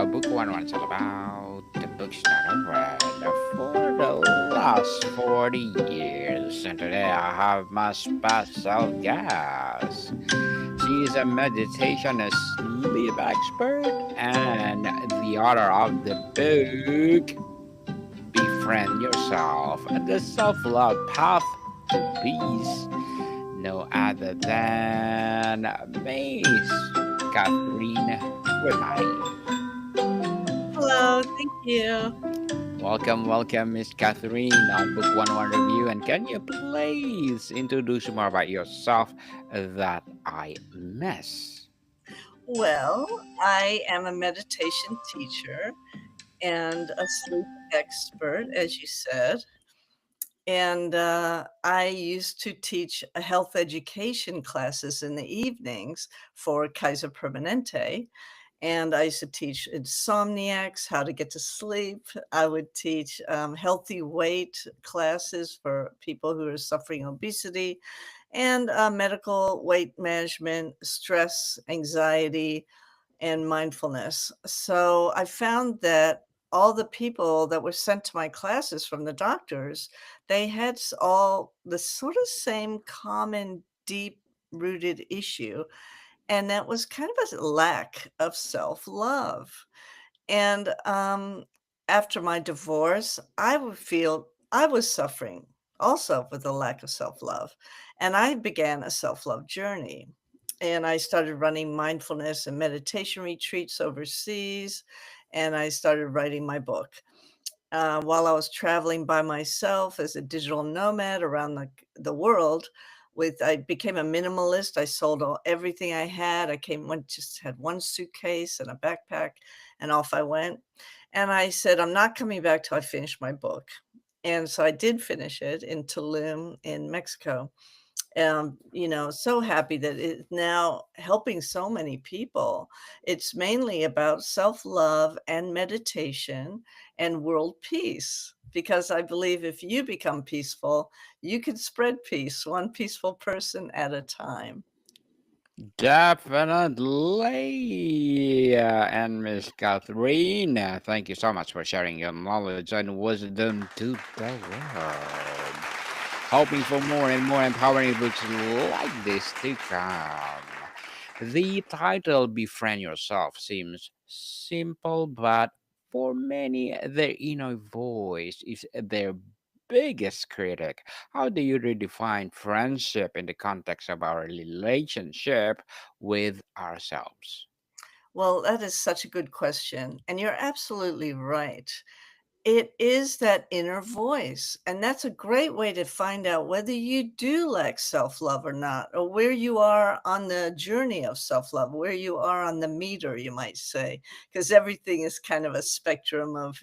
Book One One's all about the books that I read for the last 40 years. And today I have my special guest. She is a meditation and sleep expert and the author of the book Befriend Yourself, the Self Love Path to Peace. No other than Miss Kathryn Remati. Hello, thank you. Welcome, Miss Catherine, on Book One Review. And can you please introduce more about yourself that I miss? Well, I am a meditation teacher and a sleep expert, as you said. And I used to teach health education classes in the evenings for Kaiser Permanente. And I used to teach insomniacs how to get to sleep. I would teach healthy weight classes for people who are suffering obesity and medical weight management, stress, anxiety, and mindfulness. So I found that all the people that were sent to my classes from the doctors, they had all the sort of same common deep rooted issue, and that was kind of a lack of self love. And after my divorce, I would feel I was suffering also with a lack of self love. And I began a self love journey. And I started running mindfulness and meditation retreats overseas. And I started writing my book. While I was traveling by myself as a digital nomad around the world, I became a minimalist. I sold everything I had. Just had one suitcase and a backpack, and off I went. And I said, I'm not coming back till I finish my book. And so I did finish it in Tulum in Mexico. So happy that it's now helping so many people. It's mainly about self-love and meditation and world peace, because I believe if you become peaceful, you can spread peace, one peaceful person at a time. Definitely. And Miss Catherine, thank you so much for sharing your knowledge and wisdom to the world. Hoping for more and more empowering books like this to come. The title Befriend Yourself seems simple, but for many, their inner voice is their biggest critic. How do you redefine friendship in the context of our relationship with ourselves? Well, that is such a good question, and you're absolutely right. It is that inner voice, and that's a great way to find out whether you do lack self-love or not, or where you are on the journey of self-love, where you are on the meter, you might say, because everything is kind of a spectrum of,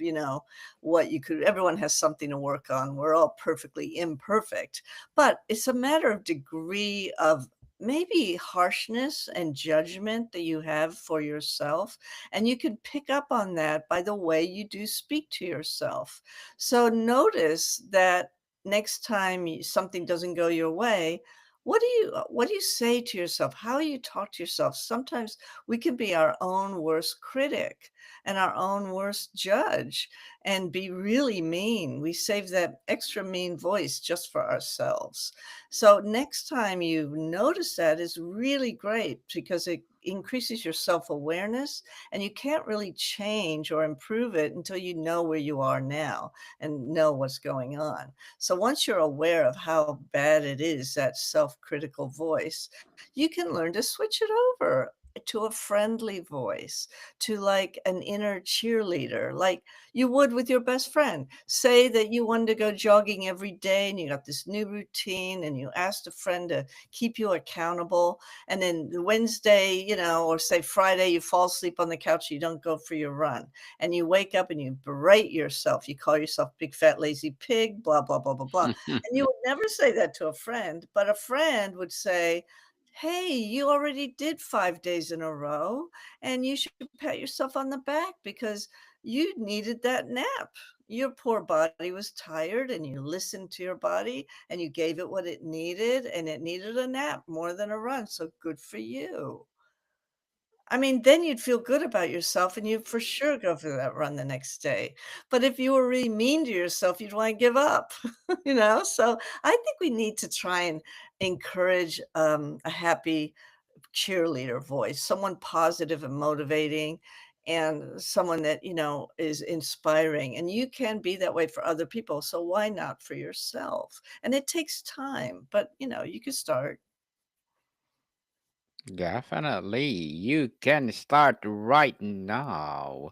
what you could everyone has something to work on. We're all perfectly imperfect, but it's a matter of degree of maybe harshness and judgment that you have for yourself, and you can pick up on that by the way you do speak to yourself. So notice that next time something doesn't go your way, what do you say to yourself? How you talk to yourself? Sometimes we can be our own worst critic and our own worst judge and be really mean. We save that extra mean voice just for ourselves. So next time you notice that is really great because it increases your self-awareness, and you can't really change or improve it until you know where you are now and know what's going on. So once you're aware of how bad it is, that self-critical voice, you can learn to switch it over to a friendly voice, to like an inner cheerleader, like you would with your best friend. Say that you wanted to go jogging every day and you got this new routine and you asked a friend to keep you accountable, and then the Wednesday, or say Friday, you fall asleep on the couch, you don't go for your run, and you wake up and you berate yourself. You call yourself big fat lazy pig, blah blah blah blah blah. And you would never say that to a friend, but a friend would say, "Hey, you already did 5 days in a row, and you should pat yourself on the back because you needed that nap. Your poor body was tired, and you listened to your body, and you gave it what it needed, and it needed a nap more than a run. So good for you." I mean, then you'd feel good about yourself and you'd for sure go for that run the next day. But if you were really mean to yourself, you'd wanna give up, you know? So, I think we need to try and encourage, a happy cheerleader voice, someone positive and motivating, and someone that, is inspiring, and you can be that way for other people, so why not for yourself? And it takes time, but, you can start. Definitely, you can start right now.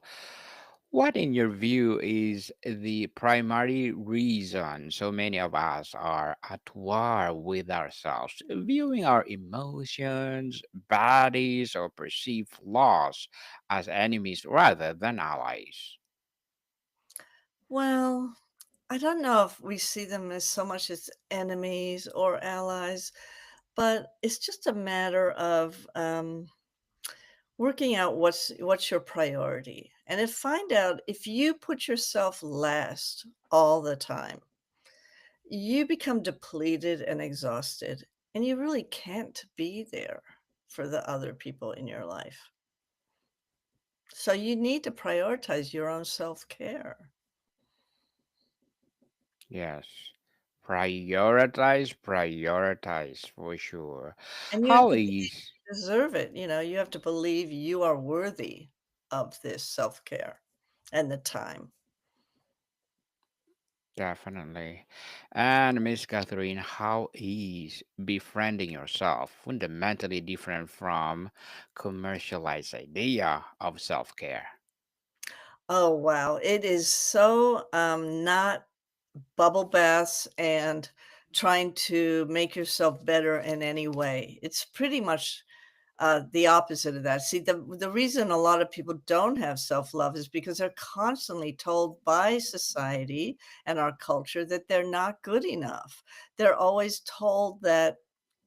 What, in your view, is the primary reason so many of us are at war with ourselves, viewing our emotions, bodies, or perceived flaws as enemies rather than allies? Well, I don't know if we see them as so much as enemies or allies, but it's just a matter of, working out what's your priority, and if find out if you put yourself last all the time, you become depleted and exhausted, and you really can't be there for the other people in your life. So you need to prioritize your own self-care. Yes. Prioritize, prioritize for sure. And you have How to believe is you deserve it, you have to believe you are worthy of this self-care and the time. Definitely. And Miss Catherine, how is befriending yourself fundamentally different from commercialized idea of self-care? Oh, wow. It is so, not bubble baths and trying to make yourself better in any way. It's pretty much the opposite of that. See, the reason a lot of people don't have self-love is because they're constantly told by society and our culture that they're not good enough. They're always told that,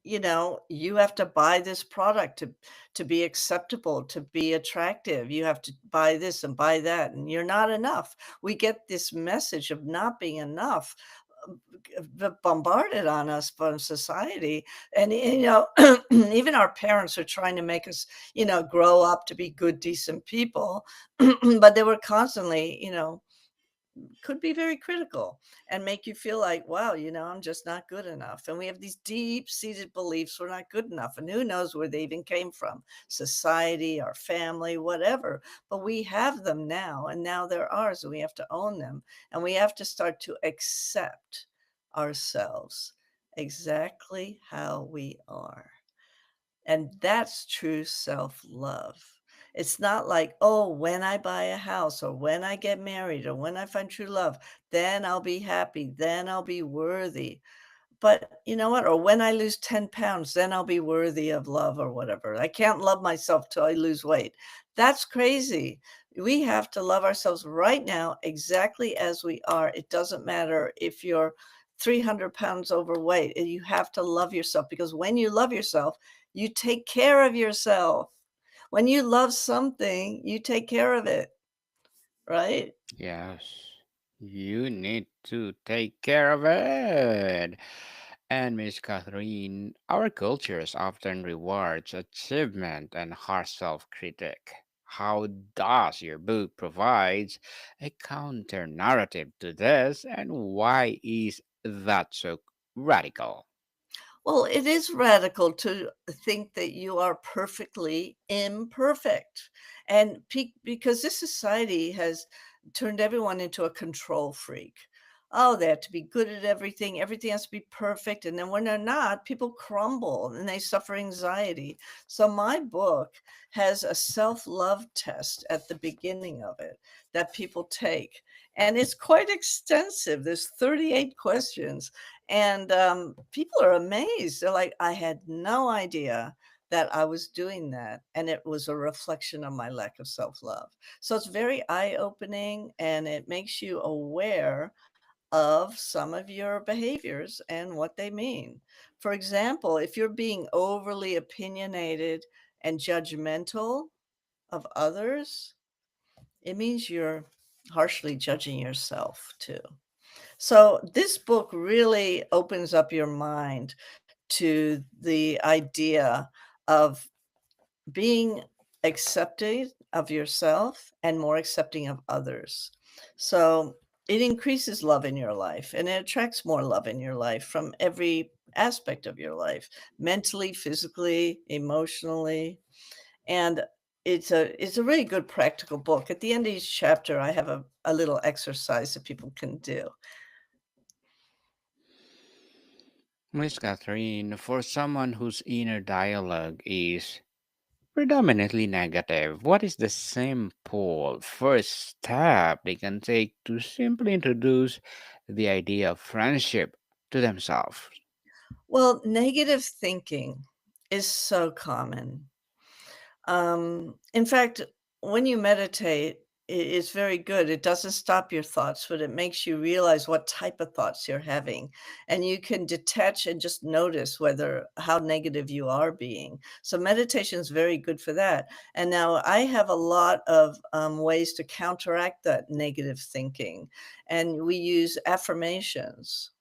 you have to buy this product to be acceptable, to be attractive. You have to buy this and buy that, and you're not enough. We get this message of not being enough bombarded on us from society. And, even our parents are trying to make us, grow up to be good, decent people. But they were constantly, could be very critical and make you feel like, wow, I'm just not good enough. And we have these deep seated beliefs we're not good enough. And who knows where they even came from, society, our family, whatever. But we have them now, and now they're ours, and we have to own them. And we have to start to accept ourselves exactly how we are. And that's true self-love. It's not like, "Oh, when I buy a house or when I get married or when I find true love, then I'll be happy, then I'll be worthy." But you know what? Or when I lose 10 pounds, then I'll be worthy of love or whatever. I can't love myself till I lose weight. That's crazy. We have to love ourselves right now exactly as we are. It doesn't matter if you're 300 pounds overweight. You have to love yourself because when you love yourself, you take care of yourself. When you love something, you take care of it, right? Yes. You need to take care of it. And Miss Catherine, our cultures often rewards achievement and harsh self-critic. How does your book provides a counter narrative to this, and why is that so radical? Well, it is radical to think that you are perfectly imperfect. And because this society has turned everyone into a control freak. Oh, they have to be good at everything. Everything has to be perfect. And then when they're not, people crumble and they suffer anxiety. So my book has a self-love test at the beginning of it that people take. And it's quite extensive. There's 38 questions and, people are amazed. They're like, "I had no idea that I was doing that, and it was a reflection of my lack of self-love." So it's very eye-opening, and it makes you aware of some of your behaviors and what they mean. For example, if you're being overly opinionated and judgmental of others, it means you're harshly judging yourself too. So this book really opens up your mind to the idea of being accepting of yourself and more accepting of others. So it increases love in your life and it attracts more love in your life from every aspect of your life, mentally, physically, emotionally. And it's a really good practical book. At the end of each chapter, I have a little exercise that people can do. Miss Catherine, for someone whose inner dialogue is predominantly negative, what is the simple first step they can take to simply introduce the idea of friendship to themselves? Well, negative thinking is so common. In fact, when you meditate, it's very good. It doesn't stop your thoughts, but it makes you realize what type of thoughts you're having. And you can detach and just notice whether how negative you are being. So meditation is very good for that. And now I have a lot of ways to counteract that negative thinking. And we use affirmations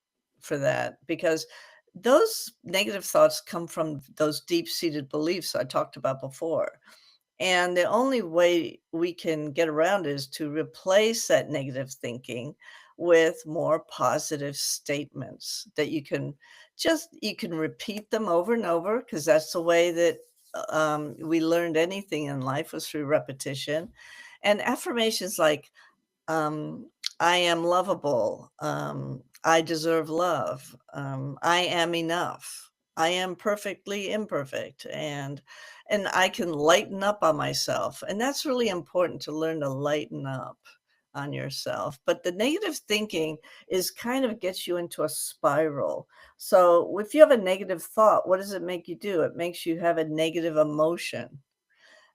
for that because those negative thoughts come from those deep-seated beliefs I talked about before. And the only way we can get around is to replace that negative thinking with more positive statements that you can repeat them over and over because that's the way that we learned anything in life was through repetition. And affirmations like um, I am lovable. I deserve love. I am enough. I am perfectly imperfect, and I can lighten up on myself. And that's really important to learn to lighten up on yourself. But the negative thinking is kind of gets you into a spiral. So if you have a negative thought, what does it make you do? It makes you have a negative emotion.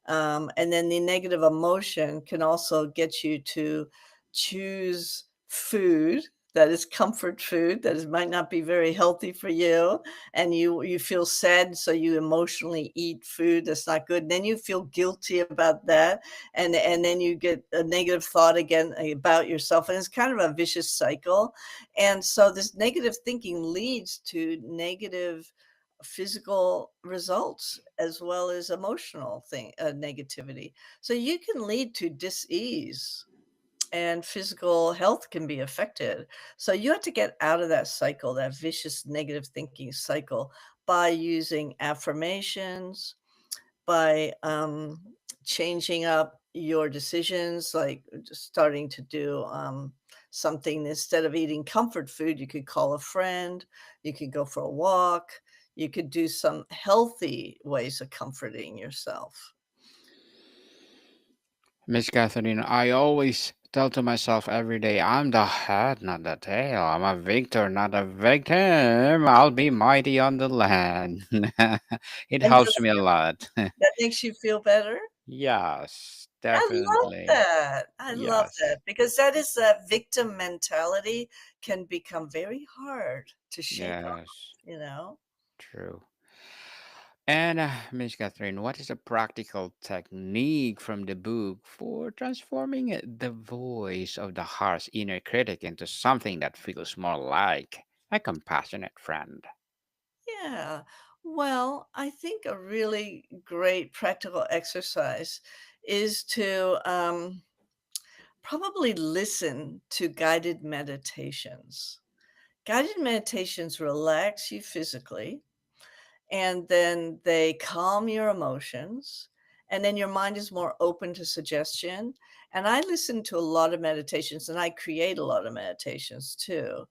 And then the negative emotion can also get you to choose food that is comfort food that is might not be very healthy for you, and you feel sad, so you emotionally eat food that's not good. Then you feel guilty about that, and then you get a negative thought again about yourself, and it's kind of a vicious cycle. And so this negative thinking leads to negative physical results as well as emotional negativity. So you can lead to dis-ease and physical health can be affected. So you have to get out of that cycle, that vicious negative thinking cycle by using affirmations, by changing up your decisions, like just starting to do something instead of eating comfort food, you could call a friend, you could go for a walk, you could do some healthy ways of comforting yourself. Miss Catherine, I always tell to myself every day, I'm the head, not the tail. I'm a victor, not a victim. I'll be mighty on the land. It And helps does me a lot. that makes you feel better? Yes, I love definitely. that. I love Yes, that because that is that victim mentality can become very hard to shake off, yes, you know? true. And Miss Catherine, what is a practical technique from the book for transforming the voice of the harsh inner critic into something that feels more like a compassionate friend? Yeah. Well, I think a really great practical exercise is to probably listen to guided meditations. Guided meditations relax you physically, and then they calm your emotions, and then your mind is more open to suggestion. And I listen to a lot of meditations, and I create a lot of meditations too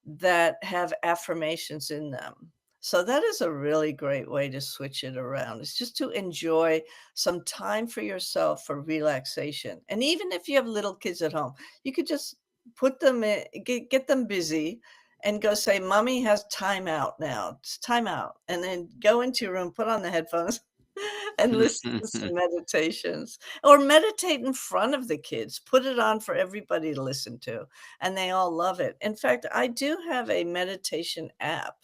that have affirmations in them. So that is a really great way to switch it around. It's just to enjoy some time for yourself for relaxation. And even if you have little kids at home, you could just put them in, get them busy and go say, "Mommy has time out now. It's time out." And then go into your room, put on the headphones, and listen to some meditations. Or meditate in front of the kids. Put it on for everybody to listen to, and they all love it. In fact, I do have a meditation app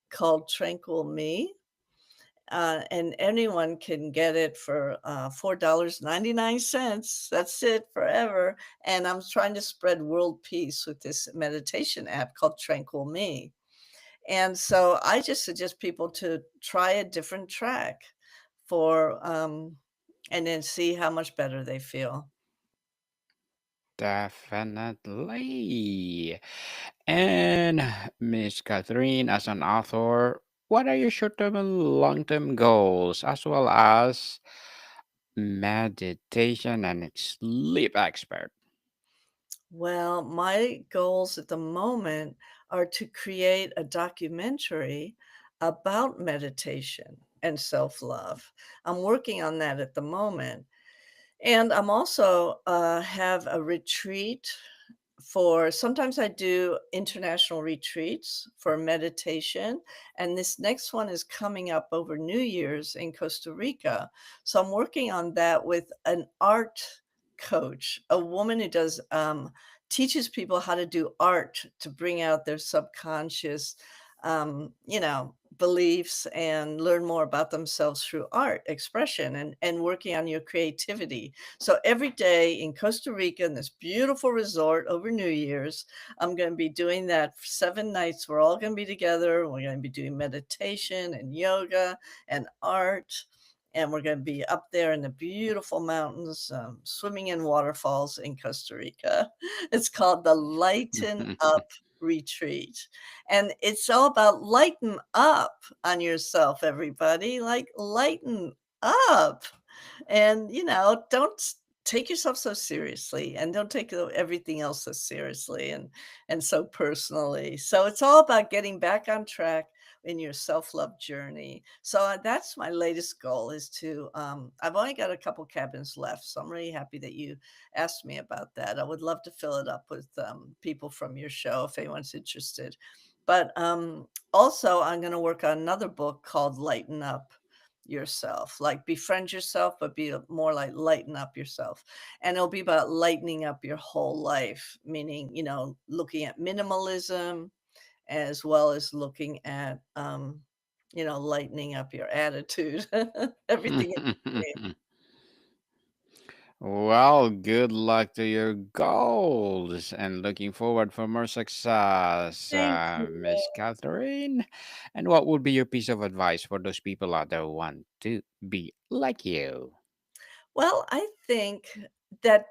called Tranquil Me, and anyone can get it for $4.99. That's it forever. And I'm trying to spread world peace with this meditation app called Tranquil Me. And so I just suggest people to try a different track for and then see how much better they feel. Definitely. And Miss Catherine, as an author, what are your short-term and long-term goals, as well as meditation and sleep expert? Well, my goals at the moment are to create a documentary about meditation and self-love. I'm working on that at the moment. And I'm also have a retreat for sometimes I do international retreats for meditation, and this next one is coming up over New Year's in Costa Rica. So I'm working on that with an art coach, a woman who does teaches people how to do art to bring out their subconscious beliefs and learn more about themselves through art expression and working on your creativity. So every day in Costa Rica, in this beautiful resort over New Year's, I'm going to be doing that for 7 nights. We're all going to be together. We're going to be doing meditation and yoga and art. And we're going to be up there in the beautiful mountains, swimming in waterfalls in Costa Rica. It's called the Lighten Up Retreat. And it's all about lighten up on yourself, everybody. Like, lighten up. And, don't take yourself so seriously and don't take everything else so seriously and so personally. So it's all about getting back on track in your self-love journey. So that's my latest goal is to I've only got a couple cabins left, so I'm really happy that you asked me about that. I would love to fill it up with people from your show if anyone's interested. But also I'm going to work on another book called Lighten Up yourself, like befriend yourself, but be more like lighten up yourself. And it'll be about lightening up your whole life, meaning, looking at minimalism as well as looking at, lightening up your attitude, everything in between. Well, good luck to your goals and looking forward for more success, Thank Miss you. Catherine. And what would be your piece of advice for those people out there who want to be like you? Well, I think that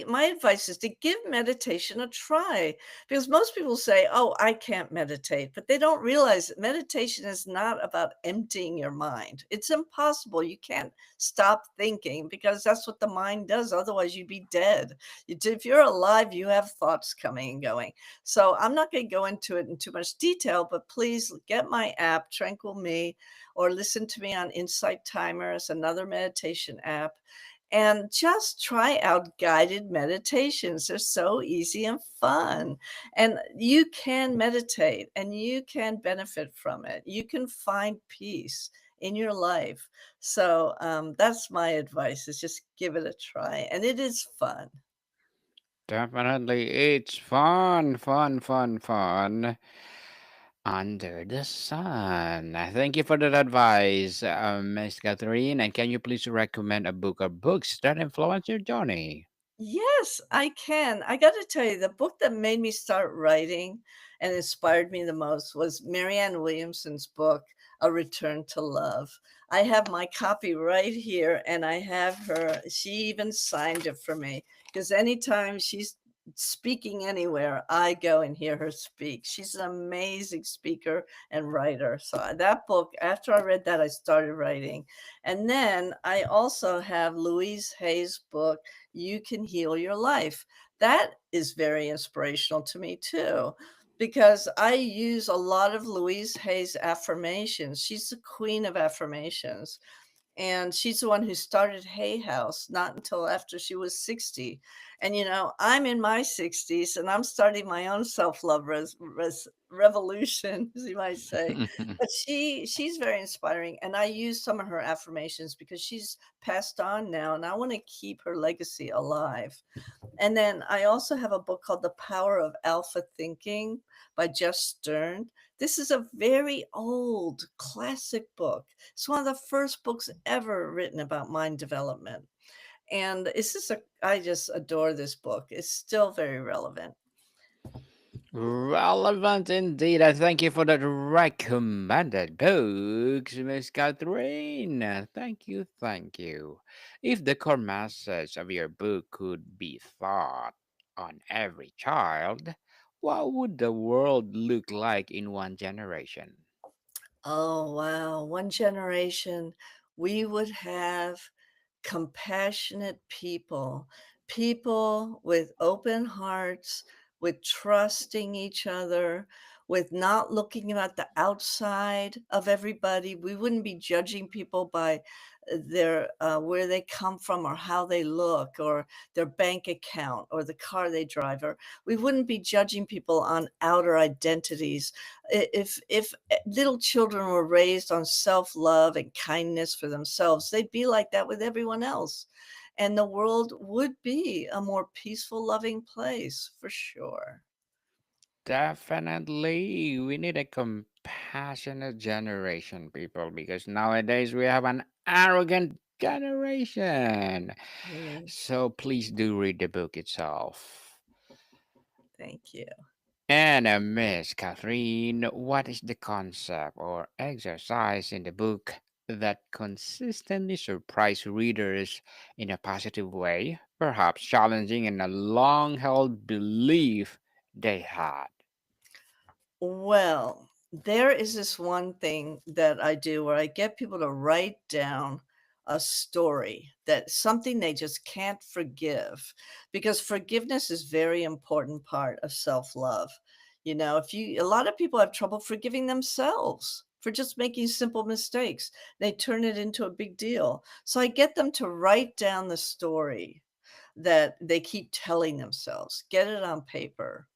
my advice is to give meditation a try because most people say, "Oh, I can't meditate," but they don't realize that meditation is not about emptying your mind. It's impossible. You can't stop thinking because that's what the mind does. Otherwise, you'd be dead. If you're alive, you have thoughts coming and going. So I'm not going to go into it in too much detail, but please get my app, Tranquil Me, or listen to me on Insight Timer. It's another meditation app and just try out guided meditations. They're so easy and fun. And you can meditate and you can benefit from it. You can find peace in your life. So that's my advice is just give it a try. And it is fun. Definitely, it's fun, fun, fun, fun under the sun. Thank you for that advice, Miss Catherine. And can you please recommend a book or books that influence your journey? Yes, I can. I got to tell you, the book that made me start writing and inspired me the most was Marianne Williamson's book, A Return to Love. I have my copy right here, and I have she even signed it for me because anytime she's speaking anywhere, I go and hear her speak. She's an amazing speaker and writer. So that book, after I read that, I started writing. And then I also have Louise Hay's book, You Can Heal Your Life. That is very inspirational to me too, because I use a lot of Louise Hay's affirmations. She's the queen of affirmations. And she's the one who started Hay House not until after she was 60. And, I'm in my 60s and I'm starting my own self-love revolution, as you might say. But she's very inspiring. And I use some of her affirmations because she's passed on now and I want to keep her legacy alive. And then I also have a book called The Power of Alpha Thinking by Jeff Stern. This is a very old classic book. It's one of the first books ever written about mind development. And I just adore this book. It's still very relevant. Relevant indeed. I thank you for that recommended books, Miss Catherine. Thank you, thank you. If the core message of your book could be taught on every child, what would the world look like in one generation? Oh, wow. One generation, we would have compassionate people, people with open hearts, with trusting each other, with not looking at the outside of everybody. We wouldn't be judging people by their where they come from or how they look or their bank account or the car they drive, or we wouldn't be judging people on outer identities. If little children were raised on self-love and kindness for themselves, they'd be like that with everyone else, and the world would be a more peaceful, loving place for sure. Definitely, we need a compassionate generation, people, because nowadays we have an arrogant generation. Mm, So please do read the book itself. thank you. And Miss Catherine, what is the concept or exercise in the book that consistently surprise readers in a positive way, perhaps challenging in a long-held belief they had? Well, there is this one thing that I do where I get people to write down a story, that something they just can't forgive, because forgiveness is very important part of self-love. You know, if you a lot of people have trouble forgiving themselves for just making simple mistakes. They turn it into a big deal. So I get them to write down the story that they keep telling themselves. Get it on paper,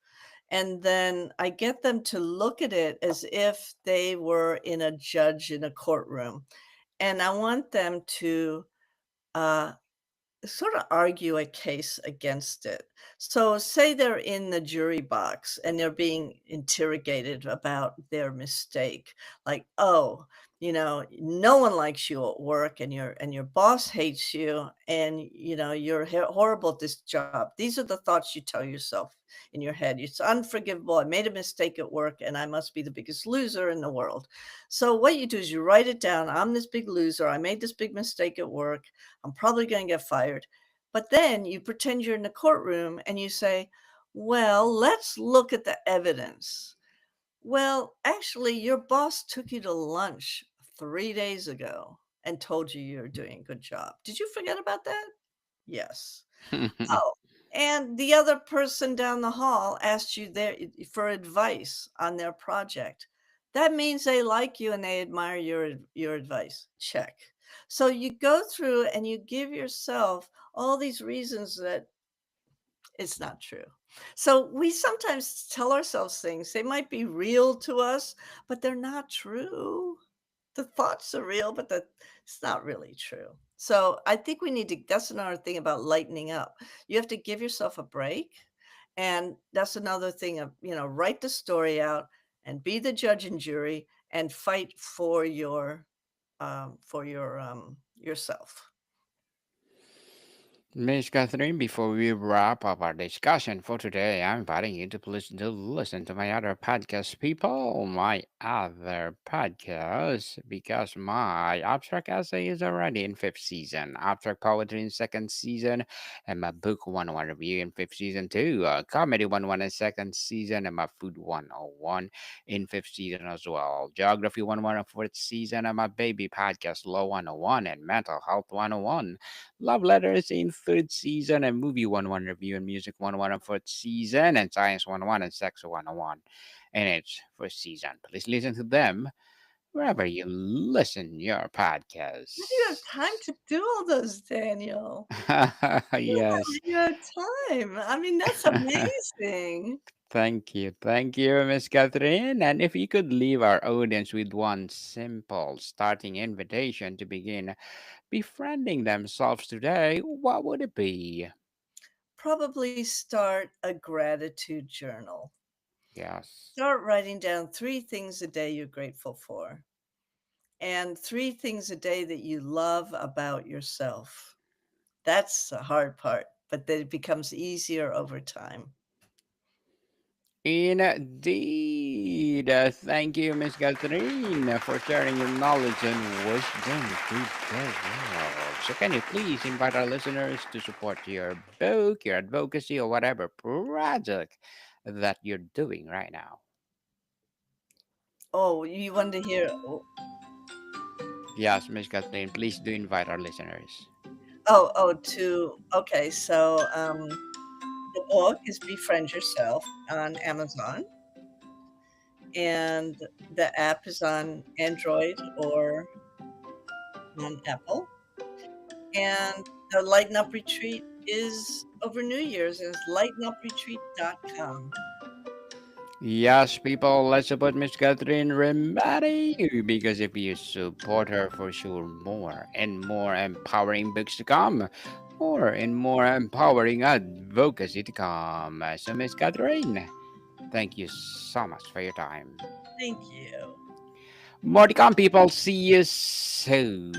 and then I get them to look at it as if they were in a judge in a courtroom, and I want them to, uh, sort of argue a case against it. So say they're in the jury box and they're being interrogated about their mistake. Like, "Oh, no one likes you at work and your boss hates you and you're horrible at this job." These are the thoughts you tell yourself in your head. It's unforgivable. I made a mistake at work and I must be the biggest loser in the world. So what you do is you write it down. I'm this big loser. I made this big mistake at work. I'm probably going to get fired. But then you pretend you're in the courtroom and you say, "Well, let's look at the evidence. Well, actually, your boss took you to lunch 3 days ago and told you you're doing a good job. Did you forget about that? Yes. Oh, and the other person down the hall asked you for advice on their project. That means they like you and they admire your advice. Check. So you go through and you give yourself all these reasons that it's not true. So we sometimes tell ourselves things. They might be real to us, but they're not true. The thoughts are real, but it's not really true. So I think we need to that's another thing about lightening up. You have to give yourself a break. And that's another thing of, write the story out and be the judge and jury and fight for your yourself. Miss Catherine, before we wrap up our discussion for today, I'm inviting you to please do listen to my other podcast, people. My other podcast, because my abstract essay is already in fifth season, abstract poetry in second season, and my book 101 review in fifth season too. Comedy 101 in second season, and my food 101 in fifth season as well. Geography 101 in fourth season, and my baby podcast Law 101 and mental health 101. Love Letters in third season, and Movie 101 Review and Music 101 in fourth season, and Science 101 and Sex 101 in its first season. Please listen to them wherever you listen your How do you have podcasts. time to do all those, Daniel? Yes. You have time. I mean, that's amazing. Thank you, Miss Catherine. And if you could leave our audience with one simple starting invitation to begin befriending themselves today, what would it be? Probably start a gratitude journal. Yes. Start writing down 3 things a day you're grateful for, and 3 things a day that you love about yourself. That's the hard part, but then it becomes easier over time. Indeed. Thank you, Miss Catherine, for sharing your knowledge and wisdom to the world. So, can you please invite our listeners to support your book, your advocacy, or whatever project that you're doing right now? Oh, you want to hear? Oh, Yes, Miss Catherine, please do invite our listeners. okay. So, the book is Befriend Yourself on Amazon, and the app is on Android or on Apple. And the Lighten Up Retreat is over New Year's, and it's lightenupreetreat.com. Yes, people, let's support Miss Kathryn Remati because if you support her, for sure, more and more empowering books to come, more and more empowering advocacy to come. So, Miss Kathryn, thank you so much for your time. Thank you. More to come, people. See you soon.